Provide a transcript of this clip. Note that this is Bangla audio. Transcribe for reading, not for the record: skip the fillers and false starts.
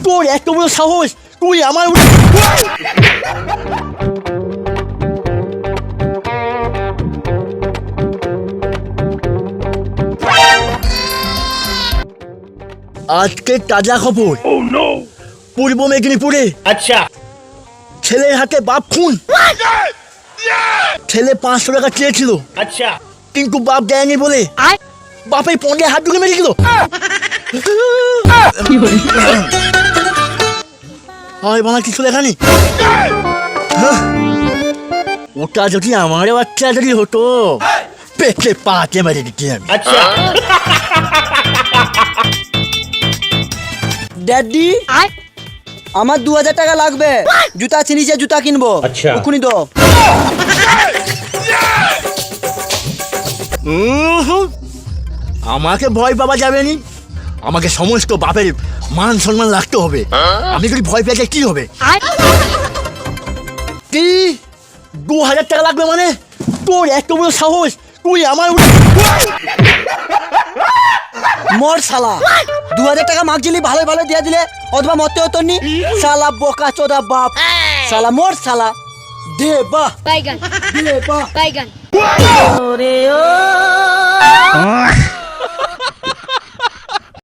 তোর এত বড় সাহস, তুই আমার আজকে তাজা খবর। পূর্ব মেদিনীপুরে अच्छा ছেলের হাতে বাপ খুন। ছেলে 500 টাকা চেয়েছিল, अच्छा কিন্তু বাপ দেয়নি বলে বাপের পন্ডে হাত ঢুকে মেরে দিল। হয় বাবা কিছু লেখানি। ওটা যদি আমার বাচ্চা যদি হতো, পেটে পাতে মেরে দিতে আমি। अच्छा ড্যাডি আমার 2000 টাকা লাগবে, জুতা চিনিছে জুতা কিনবো। আচ্ছা। ওখানে দো। আমাকে ভয় পাওয়া যাবে নি, আমাকে সমস্ত বাপের মান সম্মান রাখতে হবে। আমি যদি ভয় পেয়ে যাই কি হবে? কি 2000 টাকা লাগবে মানে? তোর এত বড় সাহস, তুই আমার মর শালা, 2000 টাকা মাগছিলি, ভালো ভালো দিয়ে দিলে অথবা মরতে হতো নি। শালা বোকা চোদা বাপ, শালা মর শালা। দে বাহ Baigan, দে বাহ। baigan.